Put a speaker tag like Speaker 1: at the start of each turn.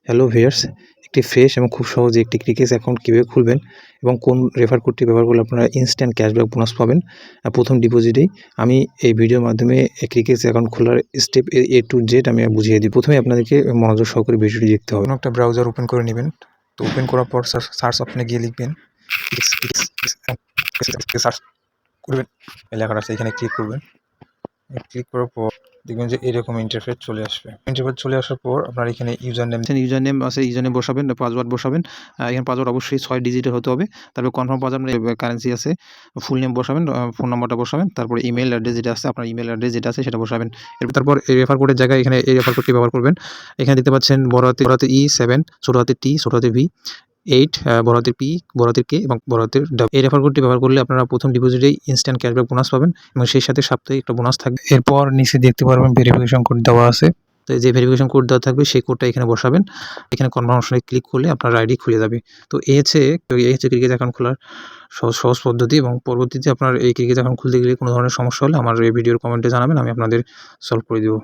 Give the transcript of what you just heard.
Speaker 1: Hello viewers, একটি fresh এবং খুব সহজে একটি ক্রিকেস অ্যাকাউন্ট কীভাবে খুলবেন এবং কোন রেফার কোডটি ব্যবহার করলে আপনারা ইনস্ট্যান্ট ক্যাশব্যাক বোনাস পাবেন প্রথম ডিপোজিটেই। আমি এই ভিডিওর মাধ্যমে ক্রিকেস অ্যাকাউন্ট খোলার স্টেপ A to Z আমি বুঝিয়ে দিই। প্রথমে আপনাদেরকে মনোযোগ সহকারে ভিডিওটি দেখতে হবে। কোনো একটা ব্রাউজার ওপেন করে নেবেন। তো ওপেন করার পর সার্চ অপশনে গিয়ে লিখবেন সার্চ করবেন, লেখাটা আছে এখানে ক্লিক করবেন। ক্লিক করার পর দেখবেন যে এরকম ইন্টারফেস চলে আসবে। ইন্টারফেস চলে আসার পর আপনার এখানে ইউজার নেম আছে, ইউজার নেম বসাবেন, পাসওয়ার্ড বসাবেন। এখানে পাসওয়ার্ড অবশ্যই 6 ডিজিটের হতে হবে। তারপর কনফার্ম পাসওয়ার্ড, কারেন্সি আছে, ফুল নেম বসাবেন, ফোন নাম্বারটা বসাবেন, তারপরে ইমেল অ্যাড্রেস যেটা আছে, আপনার ইমেল অ্যাড্রেস যেটা আছে সেটা বসাবেন। তারপর এই রেফার কোডের জায়গায় এখানে এই রেফার কোডটি ব্যবহার করবেন। এখানে দেখতে পাচ্ছেন বড় হাতে E7, ছোট হাতে T, ছোট হাতে V, 8, বড় হাতের P, বড় হাতের K এবং বড় হাতের W। এই রেফার কোডটি ব্যবহার করলে আপনারা প্রথম ডিপোজিটেই ইনস্ট্যান্ট ক্যাশব্যাক বোনাস পাবেন এবং সেই সাথে সাপ্তাহিক একটা বোনাস থাকবে। এরপর নিচে দেখতে পারবেন ভেরিফিকেশন কোড দেওয়া আছে। তো যে ভেরিফিকেশন কোড দেওয়া থাকবে সেই কোডটা এখানে বসাবেন। এখানে কনফার্ম অপশনে ক্লিক করলে আপনার আইডি খুলে যাবে। তো এই হচ্ছে ক্রিকেট অ্যাকাউন্ট খোলার সহজ পদ্ধতি, এবং পরবর্তীতে আপনার এই ক্রিকেট অ্যাকাউন্ট খুলতে গেলে কোনো ধরনের সমস্যা হলে আমার এই ভিডিওর কমেন্টে জানাবেন, আমি আপনাদের সলভ করে দেবো।